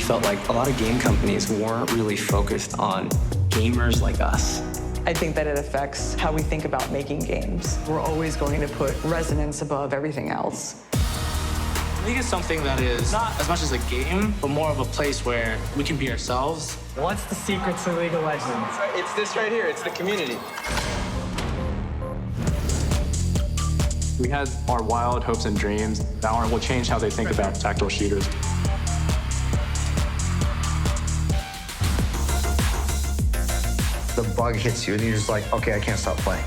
felt like a lot of game companies weren't really focused on gamers like us. I think that it affects how we think about making games. We're always going to put resonance above everything else. I think it's something that is not as much as a game, but more of a place where we can be ourselves. What's the secret to League of Legends? It's this right here. It's the community. We had our wild hopes and dreams. Valorant will change how they think about tactical shooters. The bug hits you and you're just like, okay, I can't stop playing.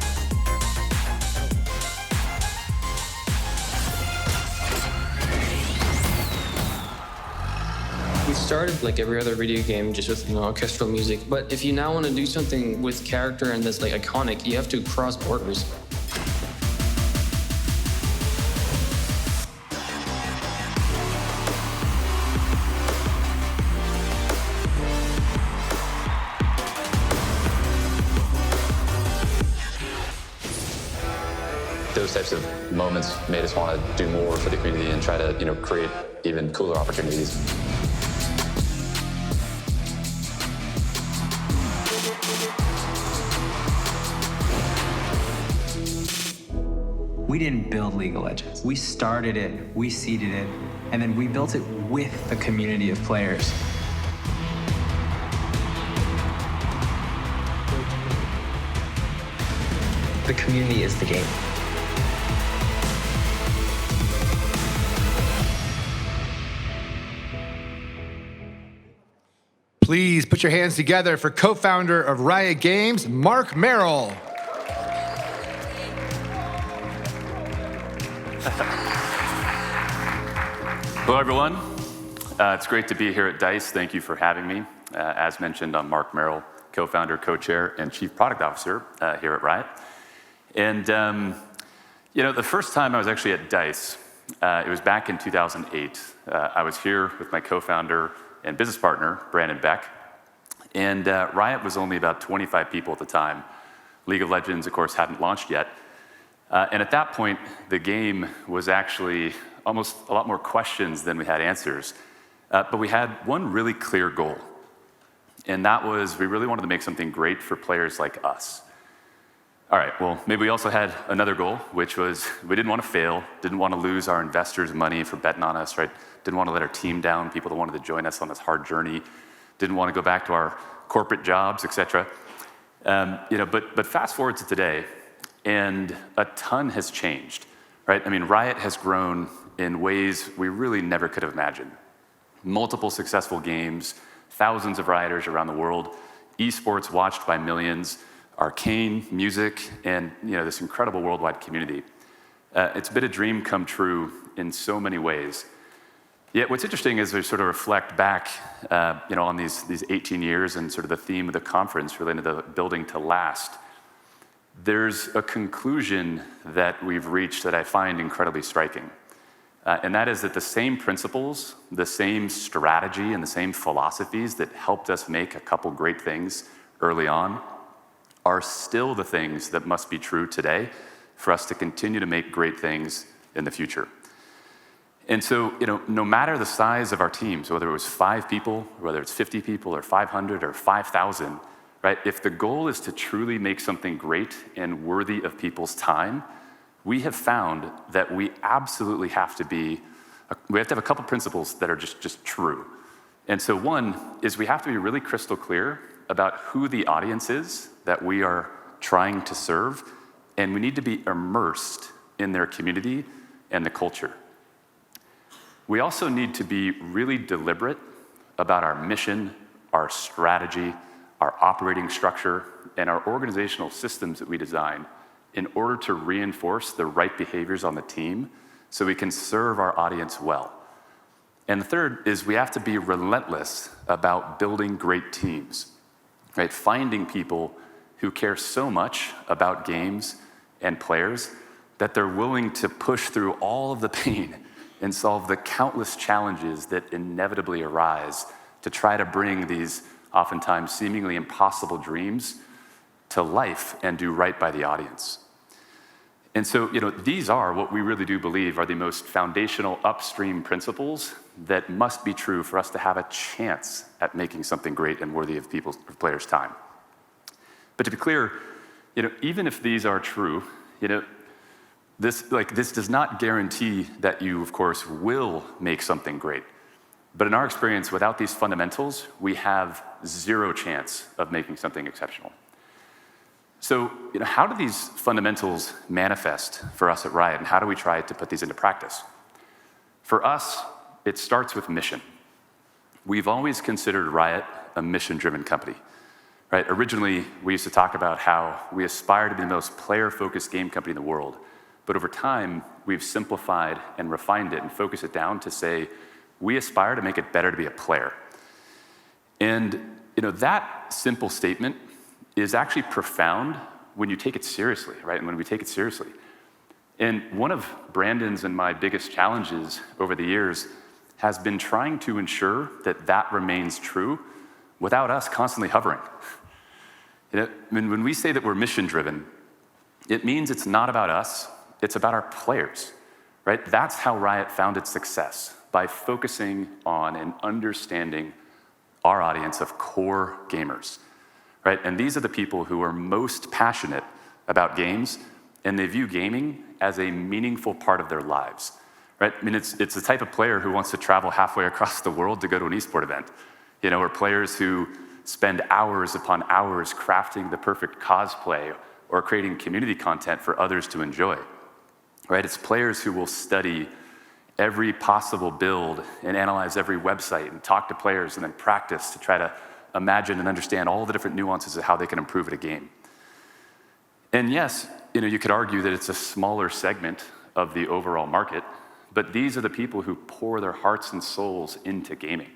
We started like every other video game, just with orchestral music. But if you now want to do something with character and that's like iconic, you have to cross borders. Those types of moments made us want to do more for the community and try to, create even cooler opportunities. We didn't build League of Legends. We started it, we seeded it, and then we built it with the community of players. The community is the game. Please put your hands together for co-founder of Riot Games, Marc Merrill. Hello, everyone. It's great to be here at DICE. Thank you for having me. As mentioned, I'm Marc Merrill, co-founder, co-chair, and chief product officer here at Riot. And, the first time I was actually at DICE, it was back in 2008. I was here with my co-founder and business partner, Brandon Beck. And Riot was only about 25 people at the time. League of Legends, of course, hadn't launched yet. And at that point, the game was actually almost a lot more questions than we had answers. But we had one really clear goal. And that was we really wanted to make something great for players like us. All right, well, maybe we also had another goal, which was we didn't want to fail, didn't want to lose our investors' money for betting on us, right? Didn't want to let our team down, people that wanted to join us on this hard journey, didn't want to go back to our corporate jobs, et cetera. But fast forward to today, and a ton has changed, right? I mean, Riot has grown in ways we really never could have imagined. Multiple successful games, thousands of Rioters around the world, esports watched by millions, Arcane, music, and this incredible worldwide community. It's been a dream come true in so many ways. Yet what's interesting is we sort of reflect back on these 18 years and sort of the theme of the conference related to building to last. There's a conclusion that we've reached that I find incredibly striking. And that is that the same principles, the same strategy, and the same philosophies that helped us make a couple great things early on are still the things that must be true today for us to continue to make great things in the future. And so, no matter the size of our teams, whether it was 5 people, whether it's 50 people, or 500, or 5,000, right? If the goal is to truly make something great and worthy of people's time, we have found that we absolutely have to have a couple principles that are just true. And so one is we have to be really crystal clear about who the audience is that we are trying to serve, and we need to be immersed in their community and the culture. We also need to be really deliberate about our mission, our strategy, our operating structure, and our organizational systems that we design in order to reinforce the right behaviors on the team so we can serve our audience well. And the third is we have to be relentless about building great teams, right? Finding people who care so much about games and players that they're willing to push through all of the pain and solve the countless challenges that inevitably arise to try to bring these oftentimes seemingly impossible dreams to life and do right by the audience. And so, these are what we really do believe are the most foundational upstream principles that must be true for us to have a chance at making something great and worthy of players' time. But to be clear, even if these are true, this does not guarantee that you, of course, will make something great. But in our experience, without these fundamentals, we have zero chance of making something exceptional. So, how do these fundamentals manifest for us at Riot, and how do we try to put these into practice? For us, it starts with mission. We've always considered Riot a mission-driven company. Right? Originally, we used to talk about how we aspire to be the most player-focused game company in the world. But over time, we've simplified and refined it and focused it down to say, we aspire to make it better to be a player. And that simple statement is actually profound when you take it seriously, right? And when we take it seriously. And one of Brandon's and my biggest challenges over the years has been trying to ensure that that remains true without us constantly hovering. When we say that we're mission-driven, it means it's not about us, it's about our players, right? That's how Riot found its success, by focusing on and understanding our audience of core gamers, right? And these are the people who are most passionate about games, and they view gaming as a meaningful part of their lives, right? It's the type of player who wants to travel halfway across the world to go to an esport event, or players who spend hours upon hours crafting the perfect cosplay or creating community content for others to enjoy, right? It's players who will study every possible build and analyze every website and talk to players and then practice to try to imagine and understand all the different nuances of how they can improve at a game. And yes, you could argue that it's a smaller segment of the overall market, but these are the people who pour their hearts and souls into gaming.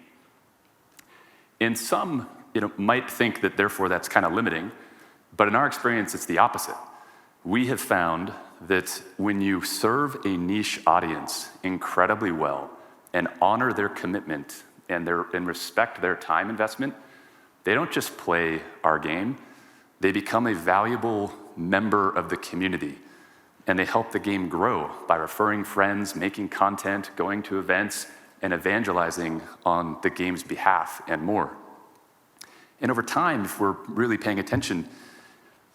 And some, might think that therefore that's kind of limiting, but in our experience, it's the opposite. We have found that when you serve a niche audience incredibly well and honor their commitment and respect their time investment, they don't just play our game, they become a valuable member of the community, and they help the game grow by referring friends, making content, going to events, and evangelizing on the game's behalf and more. And over time, if we're really paying attention,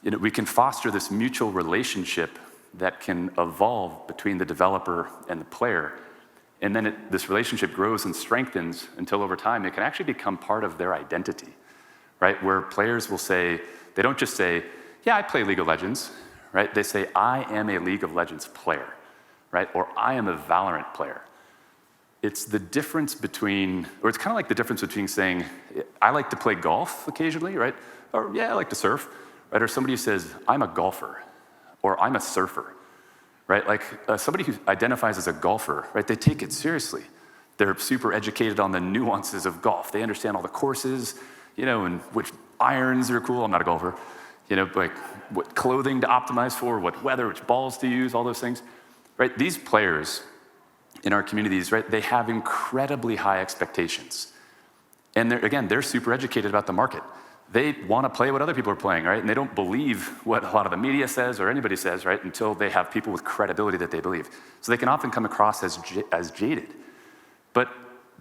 we can foster this mutual relationship that can evolve between the developer and the player. And then this relationship grows and strengthens until over time, it can actually become part of their identity, right? Where players will say, they don't just say, yeah, I play League of Legends, right? They say, I am a League of Legends player, right? Or I am a Valorant player. It's the difference between, or it's kind of like the difference between saying, I like to play golf occasionally, right? Or yeah, I like to surf, right? Or somebody who says, I'm a golfer, or I'm a surfer, right? Like somebody who identifies as a golfer, right? They take it seriously. They're super educated on the nuances of golf. They understand all the courses, and which irons are cool. I'm not a golfer. Like what clothing to optimize for, what weather, which balls to use, all those things, right? These players in our communities, right, they have incredibly high expectations. And they're super educated about the market. They want to play what other people are playing, right? And they don't believe what a lot of the media says or anybody says, right, until they have people with credibility that they believe. So they can often come across as jaded. But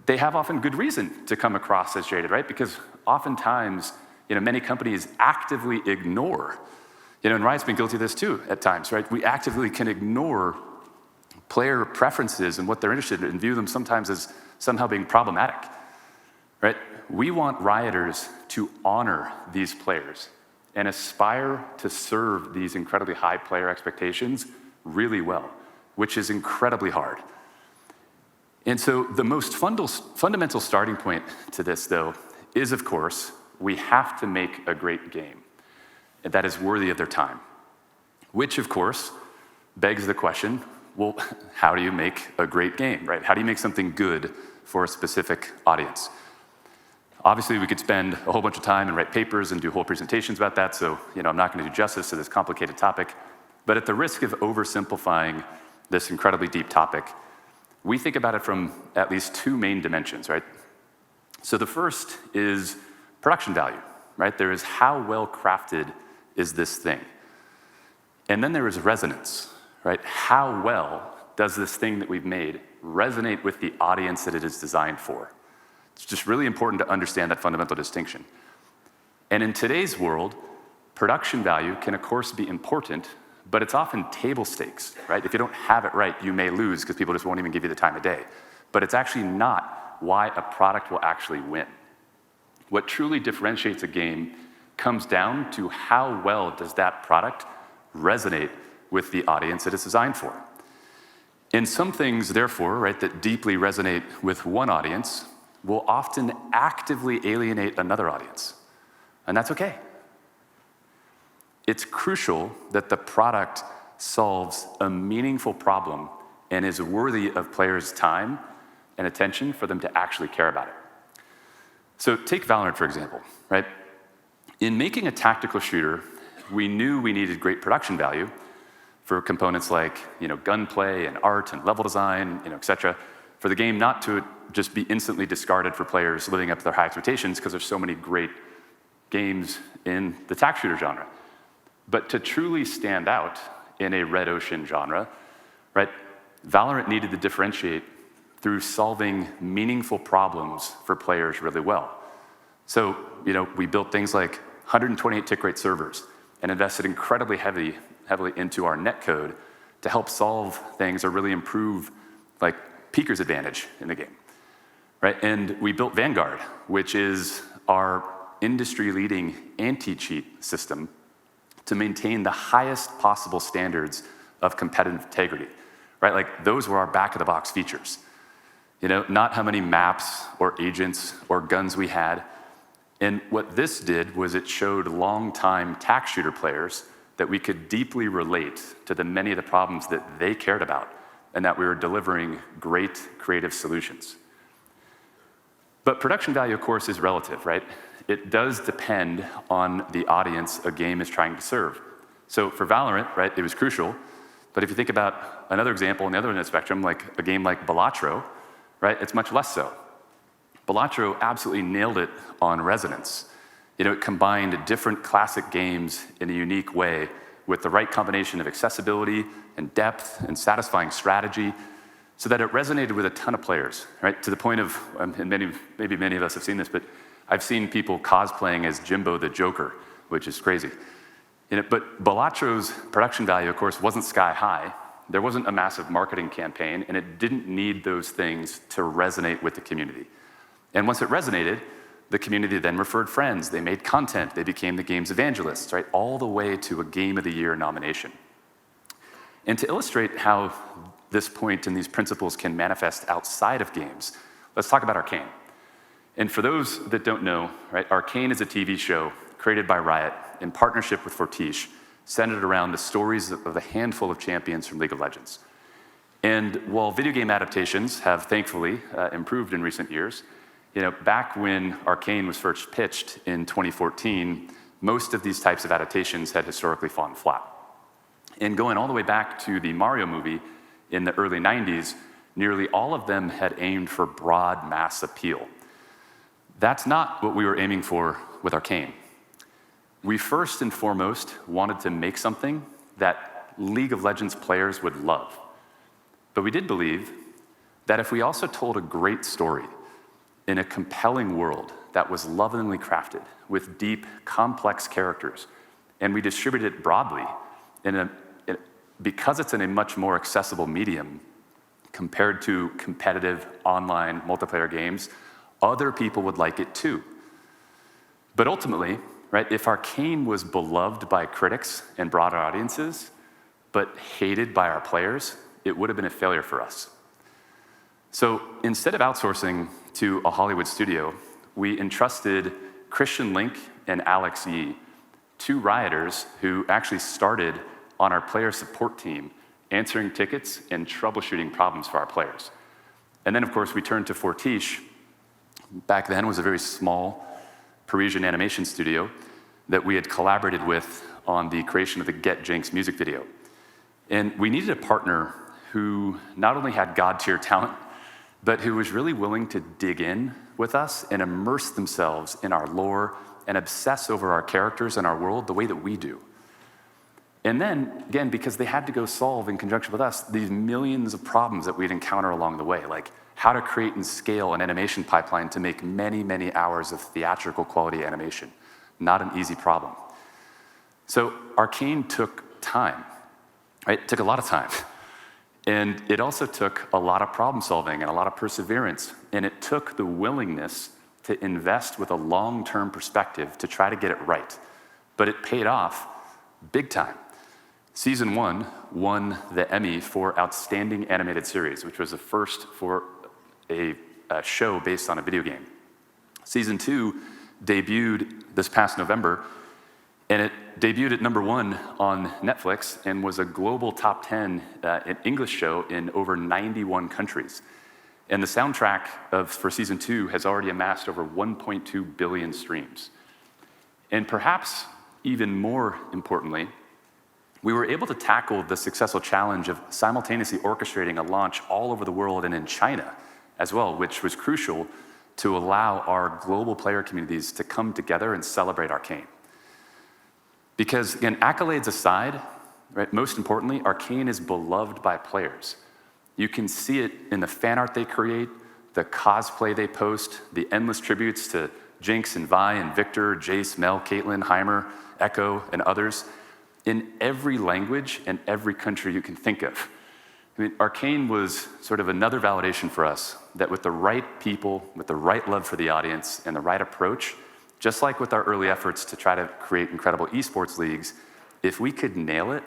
they have often good reason to come across as jaded, right? Because oftentimes, many companies actively ignore, and Riot's been guilty of this too at times, right? We actively can ignore player preferences and what they're interested in and view them sometimes as somehow being problematic, right? We want Rioters to honor these players and aspire to serve these incredibly high player expectations really well, which is incredibly hard. And so the most fundamental starting point to this, though, is, of course, we have to make a great game that is worthy of their time, which, of course, begs the question, well, how do you make a great game, right? How do you make something good for a specific audience? Obviously, we could spend a whole bunch of time and write papers and do whole presentations about that, so I'm not going to do justice to this complicated topic. But at the risk of oversimplifying this incredibly deep topic, we think about it from at least two main dimensions, right? So the first is production value, right? There is how well crafted is this thing. And then there is resonance, right? How well does this thing that we've made resonate with the audience that it is designed for? It's just really important to understand that fundamental distinction. And in today's world, production value can, of course, be important, but it's often table stakes, right? If you don't have it right, you may lose because people just won't even give you the time of day. But it's actually not why a product will actually win. What truly differentiates a game comes down to how well does that product resonate with the audience it is designed for. And some things, therefore, right, that deeply resonate with one audience will often actively alienate another audience. And that's okay. It's crucial that the product solves a meaningful problem and is worthy of players' time and attention for them to actually care about it. So take Valorant, for example, right? In making a tactical shooter, we knew we needed great production value for components like, gunplay and art and level design, et cetera, for the game not to just be instantly discarded for players living up to their high expectations because there's so many great games in the tac shooter genre. But to truly stand out in a red ocean genre, right, Valorant needed to differentiate through solving meaningful problems for players really well. So, we built things like 128 tick rate servers and invested incredibly heavily into our netcode to help solve things or really improve like Peeker's advantage in the game, right? And we built Vanguard, which is our industry-leading anti-cheat system to maintain the highest possible standards of competitive integrity, right? Like those were our back-of-the-box features. Not how many maps or agents or guns we had. And what this did was it showed long-time tac shooter players that we could deeply relate to the many of the problems that they cared about and that we were delivering great creative solutions. But production value, of course, is relative, right? It does depend on the audience a game is trying to serve. So for Valorant, right, it was crucial. But if you think about another example on the other end of the spectrum, like a game like Balatro, right, it's much less so. Balatro absolutely nailed it on resonance. It combined different classic games in a unique way with the right combination of accessibility and depth and satisfying strategy so that it resonated with a ton of players, right? To the point of, and maybe many of us have seen this, but I've seen people cosplaying as Jimbo the Joker, which is crazy. But Balatro's production value, of course, wasn't sky high. There wasn't a massive marketing campaign, and it didn't need those things to resonate with the community. And once it resonated, the community then referred friends, they made content, they became the game's evangelists, right? All the way to a Game of the Year nomination. And to illustrate how this point and these principles can manifest outside of games, let's talk about Arcane. And for those that don't know, right, Arcane is a TV show created by Riot in partnership with Fortiche, centered around the stories of a handful of champions from League of Legends. And while video game adaptations have thankfully improved in recent years, back when Arcane was first pitched in 2014, most of these types of adaptations had historically fallen flat. And going all the way back to the Mario movie in the early 90s, nearly all of them had aimed for broad mass appeal. That's not what we were aiming for with Arcane. We first and foremost wanted to make something that League of Legends players would love. But we did believe that if we also told a great story in a compelling world that was lovingly crafted with deep, complex characters, and we distributed it broadly because it's in a much more accessible medium compared to competitive online multiplayer games, other people would like it too. But ultimately, right, if Arcane was beloved by critics and broader audiences, but hated by our players, it would have been a failure for us. So instead of outsourcing to a Hollywood studio, we entrusted Christian Link and Alex Yee, two rioters who actually started on our player support team, answering tickets and troubleshooting problems for our players. And then, of course, we turned to Fortiche. Back then was a very small Parisian animation studio that we had collaborated with on the creation of the Get Jinx music video. And we needed a partner who not only had God-tier talent, but who was really willing to dig in with us and immerse themselves in our lore and obsess over our characters and our world the way that we do. And then, again, because they had to go solve in conjunction with us these millions of problems that we'd encounter along the way, like how to create and scale an animation pipeline to make many, many hours of theatrical quality animation. Not an easy problem. So Arcane took time, right? It took a lot of time. And it also took a lot of problem solving and a lot of perseverance. And it took the willingness to invest with a long-term perspective to try to get it right. But it paid off big time. Season 1 won the Emmy for Outstanding Animated Series, which was the first for a show based on a video game. Season 2 debuted this past November, and it debuted at #1 on Netflix and was a global top 10 English show in over 91 countries. And the soundtrack for season 2 has already amassed over 1.2 billion streams. And perhaps even more importantly, we were able to tackle the successful challenge of simultaneously orchestrating a launch all over the world and in China as well, which was crucial to allow our global player communities to come together and celebrate Arcane. Because, again, accolades aside, right, most importantly, Arcane is beloved by players. You can see it in the fan art they create, the cosplay they post, the endless tributes to Jinx and Vi and Victor, Jace, Mel, Caitlyn, Heimer, Echo, and others, in every language and every country you can think of. I mean, Arcane was sort of another validation for us that with the right people, with the right love for the audience, and the right approach, just like with our early efforts to try to create incredible esports leagues, if we could nail it,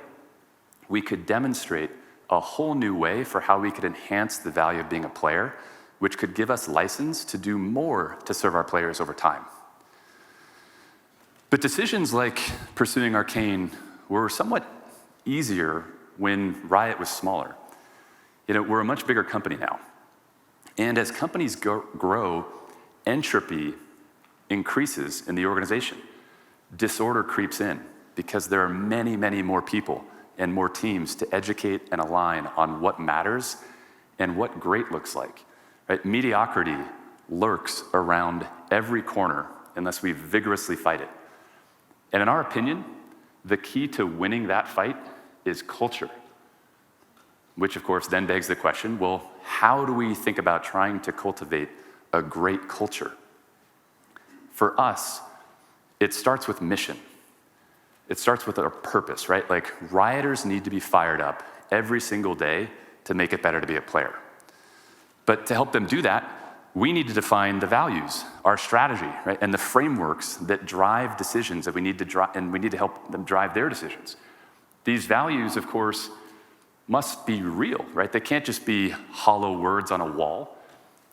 we could demonstrate a whole new way for how we could enhance the value of being a player, which could give us license to do more to serve our players over time. But decisions like pursuing Arcane were somewhat easier when Riot was smaller. You know, we're a much bigger company now. And as companies grow, entropy increases in the organization. Disorder creeps in because there are many, many more people and more teams to educate and align on what matters and what great looks like. Right? Mediocrity lurks around every corner unless we vigorously fight it. And in our opinion, the key to winning that fight is culture. Which of course then begs the question, well, how do we think about trying to cultivate a great culture? For us, it starts with mission. It starts with our purpose, right? Like, rioters need to be fired up every single day to make it better to be a player. But to help them do that, we need to define the values, our strategy, right? And the frameworks that drive decisions that we need to drive, and we need to help them drive their decisions. These values, of course, must be real, right? They can't just be hollow words on a wall,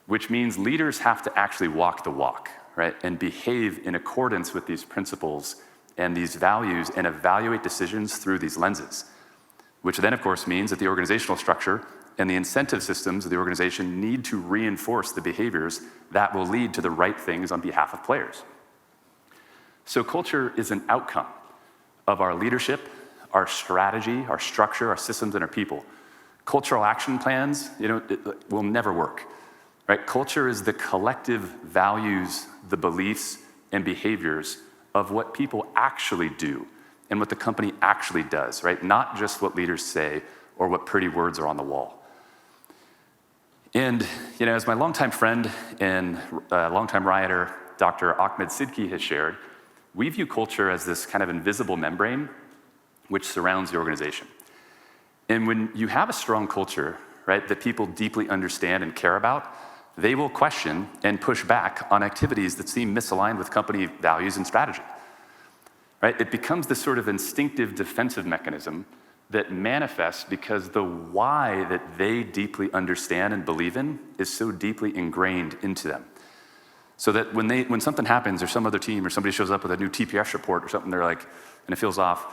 which means leaders have to actually walk the walk, right? And behave in accordance with these principles and these values and evaluate decisions through these lenses, which then of course means that the organizational structure and the incentive systems of the organization need to reinforce the behaviors that will lead to the right things on behalf of players. So culture is an outcome of our leadership, our strategy, our structure, our systems, and our people. Cultural action plans, it will never work, right? Culture is the collective values, the beliefs, and behaviors of what people actually do and what the company actually does, right? Not just what leaders say or what pretty words are on the wall. And as my longtime friend and longtime rioter, Dr. Ahmed Sidki has shared, we view culture as this kind of invisible membrane which surrounds the organization. And when you have a strong culture, right, that people deeply understand and care about, they will question and push back on activities that seem misaligned with company values and strategy. Right? It becomes this sort of instinctive defensive mechanism that manifests because the why that they deeply understand and believe in is so deeply ingrained into them. So that when something happens or some other team or somebody shows up with a new TPS report or something, they're like, and it feels off,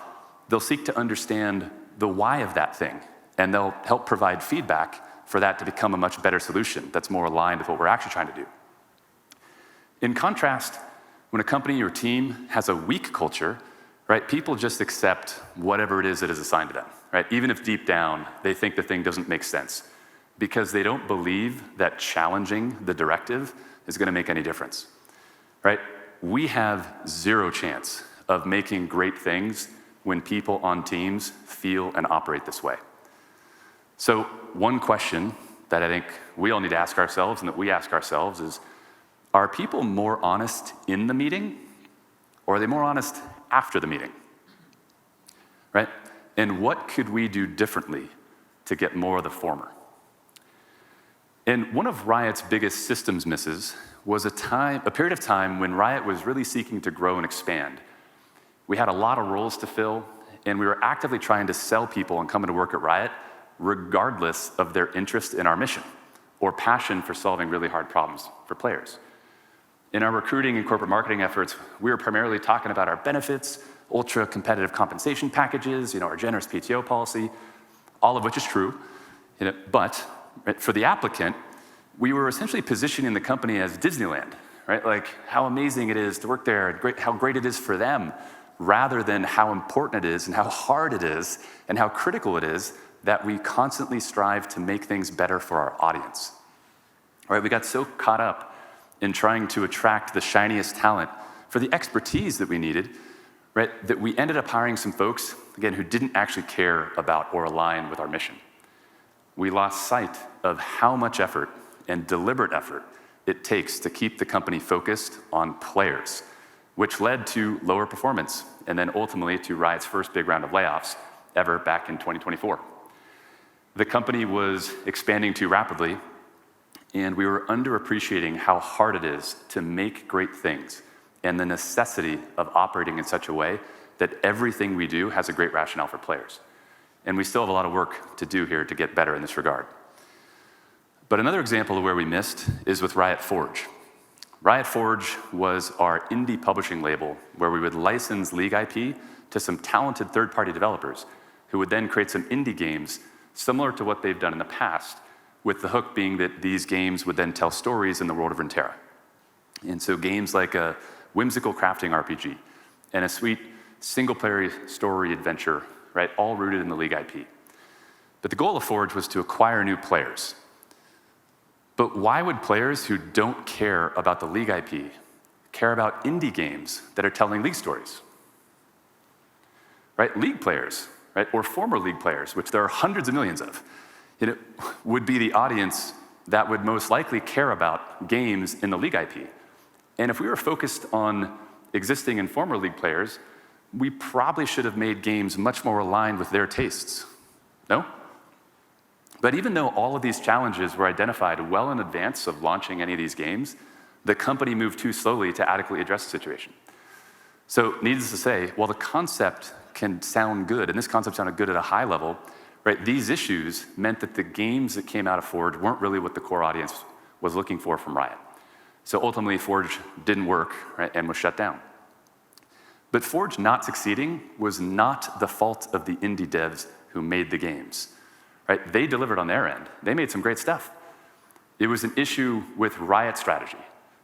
they'll seek to understand the why of that thing, and they'll help provide feedback for that to become a much better solution that's more aligned with what we're actually trying to do. In contrast, when a company or team has a weak culture, right, people just accept whatever it is that is assigned to them, right? Even if deep down they think the thing doesn't make sense, because they don't believe that challenging the directive is going to make any difference, right? We have zero chance of making great things when people on teams feel and operate this way. So one question that I think we all need to ask ourselves and that we ask ourselves is, are people more honest in the meeting, or are they more honest after the meeting? Right? And what could we do differently to get more of the former? And one of Riot's biggest systems misses was a period of time when Riot was really seeking to grow and expand. We had a lot of roles to fill, and we were actively trying to sell people on coming to work at Riot regardless of their interest in our mission or passion for solving really hard problems for players. In our recruiting and corporate marketing efforts, we were primarily talking about our benefits, ultra-competitive compensation packages, our generous PTO policy, all of which is true. But right, for the applicant, we were essentially positioning the company as Disneyland, right? Like how amazing it is to work there, and how great it is for them, rather than how important it is and how hard it is and how critical it is that we constantly strive to make things better for our audience. Right? We got so caught up in trying to attract the shiniest talent for the expertise that we needed, right, that we ended up hiring some folks, again, who didn't actually care about or align with our mission. We lost sight of how much effort and deliberate effort it takes to keep the company focused on players, which led to lower performance and then ultimately to Riot's first big round of layoffs ever back in 2024. The company was expanding too rapidly, and we were underappreciating how hard it is to make great things and the necessity of operating in such a way that everything we do has a great rationale for players. And we still have a lot of work to do here to get better in this regard. But another example of where we missed is with Riot Forge. Riot Forge was our indie publishing label where we would license League IP to some talented third-party developers who would then create some indie games similar to what they've done in the past, with the hook being that these games would then tell stories in the world of Runeterra. And so games like a whimsical crafting RPG and a sweet single-player story adventure, right, all rooted in the League IP. But the goal of Forge was to acquire new players. But why would players who don't care about the League IP care about indie games that are telling League stories? Right? League players, right, or former League players, which there are hundreds of millions of, would be the audience that would most likely care about games in the League IP. And if we were focused on existing and former League players, we probably should have made games much more aligned with their tastes. No? But even though all of these challenges were identified well in advance of launching any of these games, the company moved too slowly to adequately address the situation. So needless to say, while the concept can sound good, and this concept sounded good at a high level, right, these issues meant that the games that came out of Forge weren't really what the core audience was looking for from Riot. So ultimately, Forge didn't work, right, and was shut down. But Forge not succeeding was not the fault of the indie devs who made the games. Right? They delivered on their end. They made some great stuff. It was an issue with Riot strategy,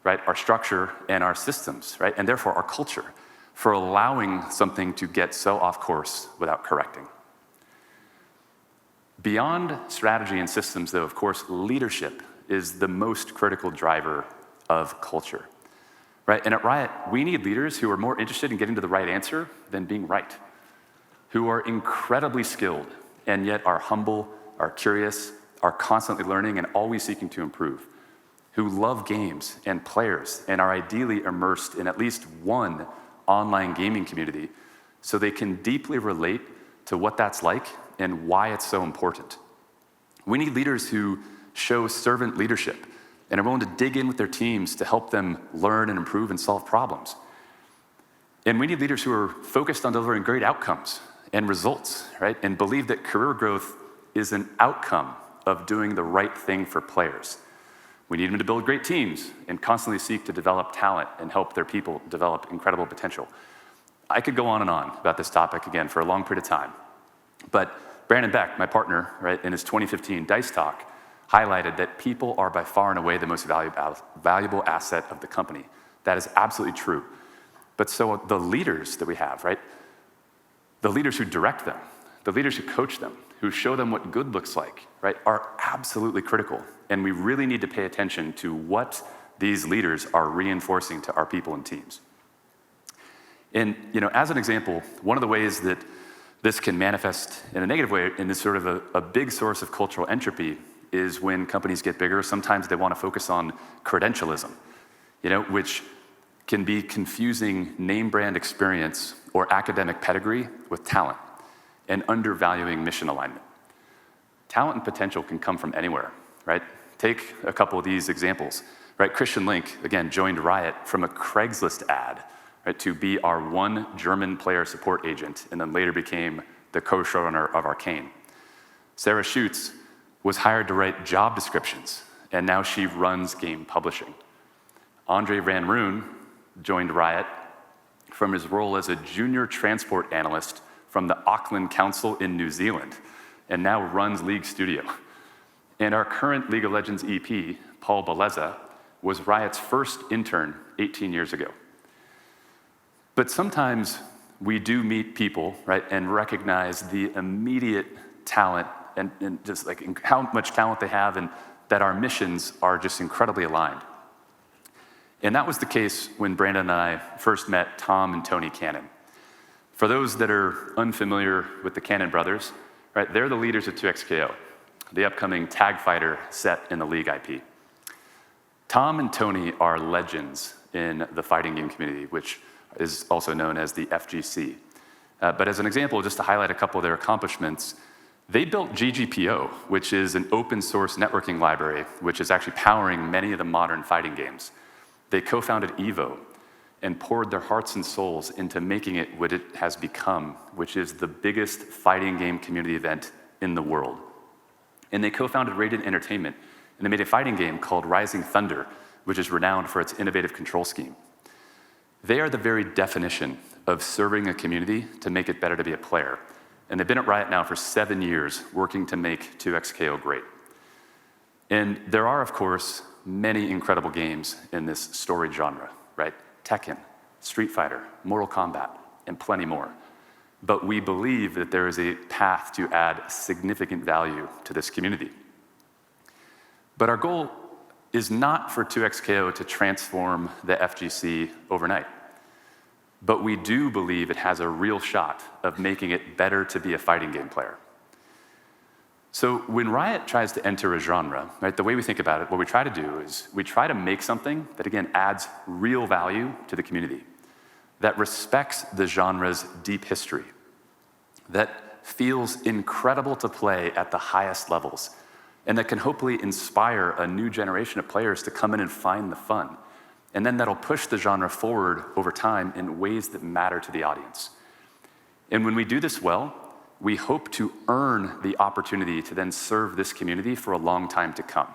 right? Our structure and our systems, right? And therefore our culture for allowing something to get so off course without correcting. Beyond strategy and systems, though, of course, leadership is the most critical driver of culture, right? And at Riot, we need leaders who are more interested in getting to the right answer than being right, who are incredibly skilled and yet are humble, are curious, are constantly learning and always seeking to improve, who love games and players and are ideally immersed in at least one online gaming community so they can deeply relate to what that's like and why it's so important. We need leaders who show servant leadership and are willing to dig in with their teams to help them learn and improve and solve problems. And we need leaders who are focused on delivering great outcomes and results, right? And believe that career growth is an outcome of doing the right thing for players. We need them to build great teams and constantly seek to develop talent and help their people develop incredible potential. I could go on and on about this topic again for a long period of time. But Brandon Beck, my partner, right, in his 2015 DICE talk, highlighted that people are by far and away the most valuable asset of the company. That is absolutely true. But so the leaders that we have, right, the leaders who direct them, the leaders who coach them, who show them what good looks like, right, are absolutely critical. And we really need to pay attention to what these leaders are reinforcing to our people and teams. And as an example, one of the ways that this can manifest in a negative way and is sort of a big source of cultural entropy is when companies get bigger, sometimes they want to focus on credentialism, which can be confusing name brand experience or academic pedigree with talent and undervaluing mission alignment. Talent and potential can come from anywhere, right? Take a couple of these examples, right? Christian Link, again, joined Riot from a Craigslist ad, right, to be our one German player support agent, and then later became the co-showrunner of Arcane. Sarah Schutz was hired to write job descriptions, and now she runs game publishing. Andre Van Roon joined Riot from his role as a junior transport analyst from the Auckland Council in New Zealand, and now runs League Studio. And our current League of Legends EP, Paul Beleza, was Riot's first intern 18 years ago. But sometimes we do meet people, right, and recognize the immediate talent and just like how much talent they have, and that our missions are just incredibly aligned. And that was the case when Brandon and I first met Tom and Tony Cannon. For those that are unfamiliar with the Cannon brothers, right, they're the leaders of 2XKO, the upcoming tag fighter set in the League IP. Tom and Tony are legends in the fighting game community, which is also known as the FGC. But as an example, just to highlight a couple of their accomplishments, they built GGPO, which is an open source networking library, which is actually powering many of the modern fighting games. They co-founded EVO and poured their hearts and souls into making it what it has become, which is the biggest fighting game community event in the world. And they co-founded Radiant Entertainment, and they made a fighting game called Rising Thunder, which is renowned for its innovative control scheme. They are the very definition of serving a community to make it better to be a player. And they've been at Riot now for 7 years, working to make 2XKO great. And there are, of course, many incredible games in this story genre, right? Tekken, Street Fighter, Mortal Kombat, and plenty more. But we believe that there is a path to add significant value to this community. But our goal is not for 2XKO to transform the FGC overnight. But we do believe it has a real shot of making it better to be a fighting game player. So when Riot tries to enter a genre, right, the way we think about it, what we try to do is we try to make something that, again, adds real value to the community, that respects the genre's deep history, that feels incredible to play at the highest levels, and that can hopefully inspire a new generation of players to come in and find the fun. And then that'll push the genre forward over time in ways that matter to the audience. And when we do this well, we hope to earn the opportunity to then serve this community for a long time to come.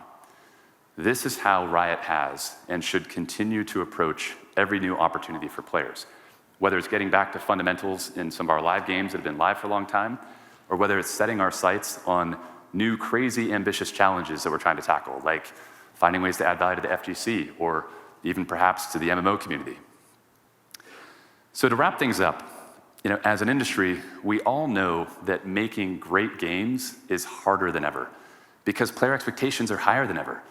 This is how Riot has and should continue to approach every new opportunity for players, whether it's getting back to fundamentals in some of our live games that have been live for a long time, or whether it's setting our sights on new, crazy, ambitious challenges that we're trying to tackle, like finding ways to add value to the FGC, or even perhaps to the MMO community. So to wrap things up, as an industry, we all know that making great games is harder than ever because player expectations are higher than ever.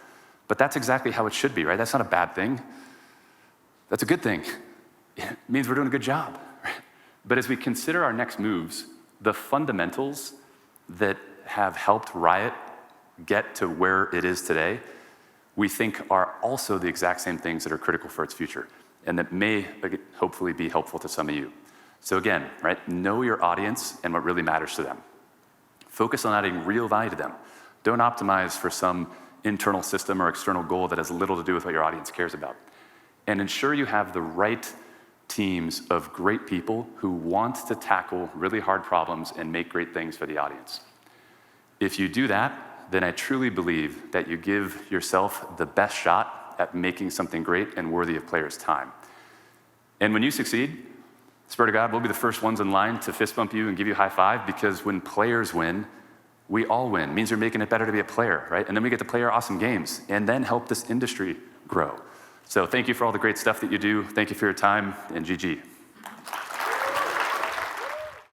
But that's exactly how it should be, right? That's not a bad thing. That's a good thing. It means we're doing a good job. Right? But as we consider our next moves, the fundamentals that have helped Riot get to where it is today, we think are also the exact same things that are critical for its future and that may hopefully be helpful to some of you. So again, right, know your audience and what really matters to them. Focus on adding real value to them. Don't optimize for some internal system or external goal that has little to do with what your audience cares about. And ensure you have the right teams of great people who want to tackle really hard problems and make great things for the audience. If you do that, then I truly believe that you give yourself the best shot at making something great and worthy of players' time. And when you succeed, swear to God, we'll be the first ones in line to fist bump you and give you a high five, because when players win, we all win. It means you're making it better to be a player, right? And then we get to play our awesome games and then help this industry grow. So thank you for all the great stuff that you do. Thank you for your time, and GG.